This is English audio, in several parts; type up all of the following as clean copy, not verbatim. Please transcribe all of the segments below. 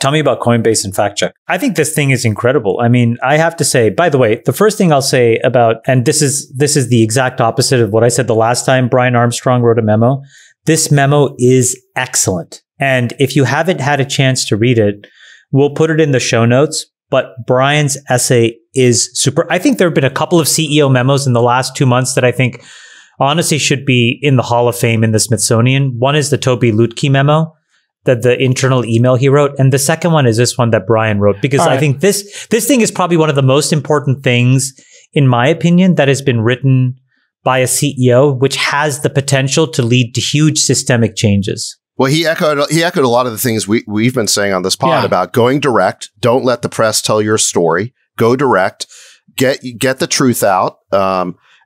Tell me about Coinbase and fact check. I think this thing is incredible. I mean, I have to say, by the way, the first thing I'll say about, and this is the exact opposite of what I said the last time Brian Armstrong wrote a memo. This memo is excellent. And if you haven't had a chance to read it, we'll put it in the show notes. But Brian's essay is super. I think there have been a couple of CEO memos in the last 2 months that I think honestly should be in the Hall of Fame in the Smithsonian. One is the Toby Lutke memo, the internal email he wrote. And the second one is this one that Brian wrote, because I think this thing is probably one of the most important things, in my opinion, that has been written by a CEO, which has the potential to lead to huge systemic changes. Well, he echoed a lot of the things we've been saying on this pod about going direct. Don't let the press tell your story. Go direct. Get the truth out.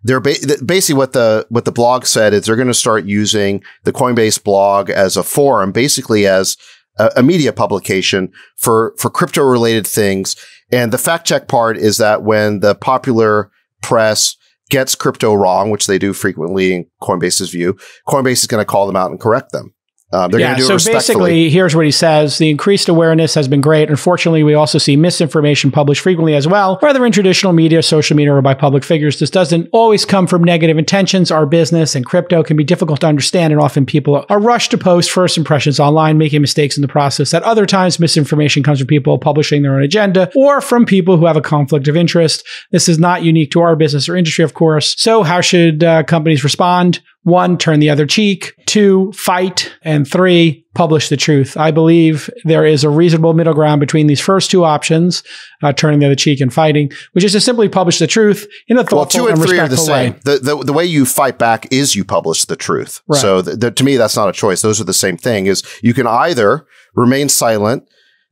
They're basically what the blog said is they're going to start using the Coinbase blog as a forum, basically as a media publication for crypto related things. And the fact check part is that when the popular press gets crypto wrong, which they do frequently in Coinbase's view, Coinbase is going to call them out and correct them. They're going to do it respectfully. Basically, here's what he says. The increased awareness has been great. Unfortunately, we also see misinformation published frequently as well, whether in traditional media, social media, or by public figures. This doesn't always come from negative intentions. Our business and crypto can be difficult to understand, and often people are rushed to post first impressions online, making mistakes in the process. At other times, misinformation comes from people publishing their own agenda or from people who have a conflict of interest. This is not unique to our business or industry, of course. So how should companies respond? 1, turn the other cheek. 2, fight. And 3, publish the truth. I believe there is a reasonable middle ground between these first 2 options, turning the other cheek and fighting, which is to simply publish the truth in a thoughtful and respectful way. The way you fight back is you publish the truth. Right. So to me, that's not a choice. Those are the same thing. Is you can either remain silent,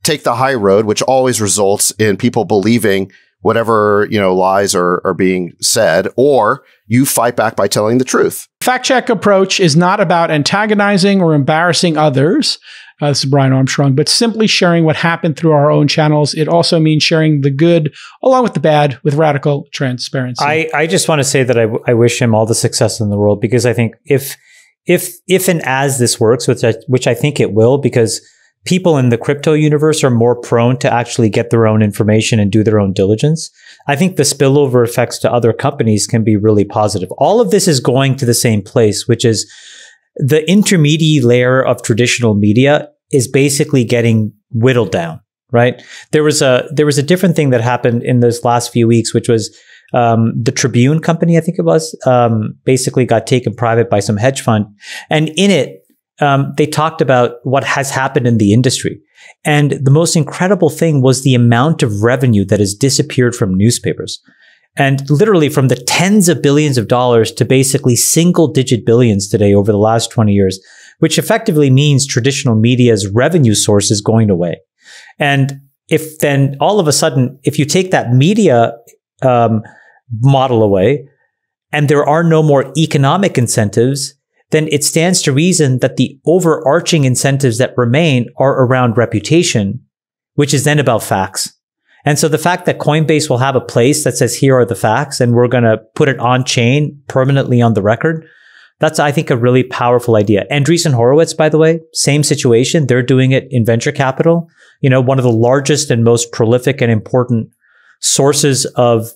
take the high road, which always results in people believing whatever, lies are being said, or you fight back by telling the truth. Fact check approach is not about antagonizing or embarrassing others. This is Brian Armstrong, but simply sharing what happened through our own channels. It also means sharing the good along with the bad with radical transparency. I just want to say that I wish him all the success in the world, because I think if and as this works, which I think it will, because people in the crypto universe are more prone to actually get their own information and do their own diligence. I think the spillover effects to other companies can be really positive. All of this is going to the same place, which is the intermediate layer of traditional media is basically getting whittled down, right? There was a different thing that happened in those last few weeks, which was the Tribune company, I think it was, basically got taken private by some hedge fund. And in it, they talked about what has happened in the industry. And the most incredible thing was the amount of revenue that has disappeared from newspapers. And literally from the tens of billions of dollars to basically single digit billions today over the last 20 years, which effectively means traditional media's revenue source is going away. And if then all of a sudden, if you take that media model away and there are no more economic incentives, then it stands to reason that the overarching incentives that remain are around reputation, which is then about facts. And so the fact that Coinbase will have a place that says, here are the facts, and we're going to put it on chain permanently on the record, that's, I think, a really powerful idea. Andreessen Horowitz, by the way, same situation. They're doing it in venture capital, one of the largest and most prolific and important sources of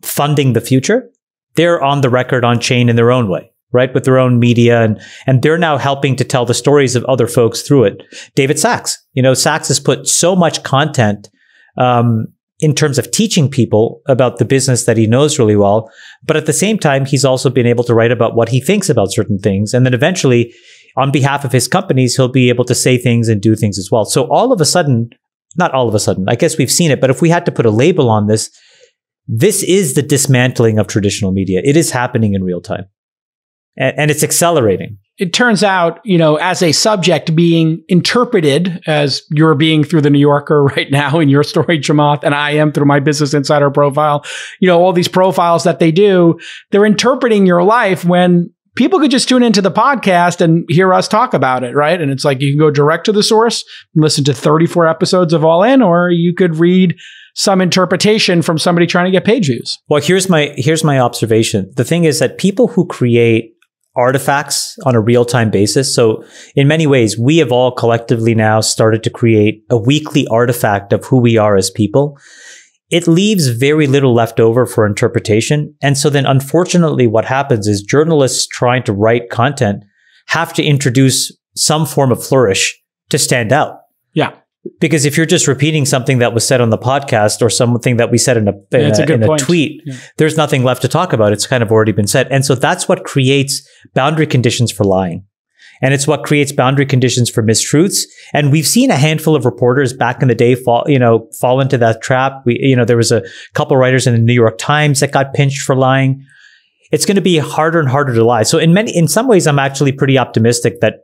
funding the future. They're on the record on chain in their own way, right? With their own media. And they're now helping to tell the stories of other folks through it. David Sachs, Sachs has put so much content in terms of teaching people about the business that he knows really well. But at the same time, he's also been able to write about what he thinks about certain things. And then eventually, on behalf of his companies, he'll be able to say things and do things as well. So all of a sudden, not all of a sudden, I guess we've seen it, but if we had to put a label on this, this is the dismantling of traditional media. It is happening in real time. And it's accelerating. It turns out, as a subject being interpreted as you're being through the New Yorker right now in your story, Chamath, and I am through my Business Insider profile, all these profiles that they do, they're interpreting your life when people could just tune into the podcast and hear us talk about it, right? And it's like you can go direct to the source and listen to 34 episodes of All In, or you could read some interpretation from somebody trying to get page views. Well, here's my observation. The thing is that people who create artifacts on a real-time basis. So in many ways, we have all collectively now started to create a weekly artifact of who we are as people. It leaves very little left over for interpretation. And so then unfortunately what happens is journalists trying to write content have to introduce some form of flourish to stand out. Yeah. Because if you're just repeating something that was said on the podcast or something that we said in a tweet, there's nothing left to talk about. It's kind of already been said. And so that's what creates boundary conditions for lying. And it's what creates boundary conditions for mistruths. And we've seen a handful of reporters back in the day fall into that trap. There was a couple writers in the New York Times that got pinched for lying. It's going to be harder and harder to lie. So in some ways, I'm actually pretty optimistic that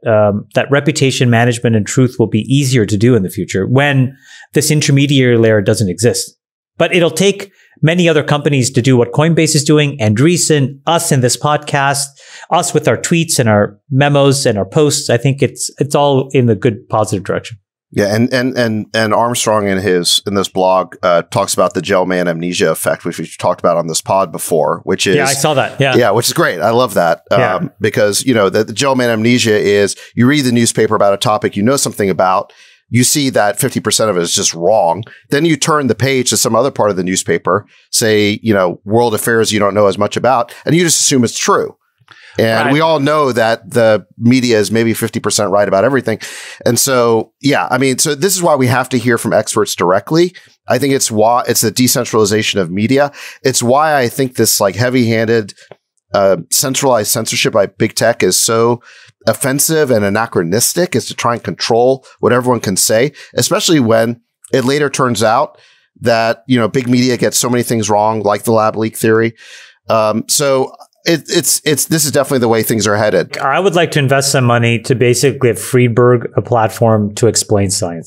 that reputation management and truth will be easier to do in the future when this intermediary layer doesn't exist. But it'll take many other companies to do what Coinbase is doing, Andreessen, us in this podcast, us with our tweets and our memos and our posts. I think it's all in the good, positive direction. Yeah, and Armstrong in this blog talks about the gel man amnesia effect, which we've talked about on this pod before, which is I saw that. Yeah, which is great. I love that because the gel man amnesia is you read the newspaper about a topic you know something about, you see that 50% of it is just wrong, then you turn the page to some other part of the newspaper, say world affairs you don't know as much about, and you just assume it's true. And we all know that the media is maybe 50% right about everything. And so, so this is why we have to hear from experts directly. I think it's the decentralization of media. It's why I think this heavy-handed, centralized censorship by big tech is so offensive and anachronistic, is to try and control what everyone can say, especially when it later turns out that, big media gets so many things wrong, like the lab leak theory. This is definitely the way things are headed. I would like to invest some money to basically give Friedberg a platform to explain science.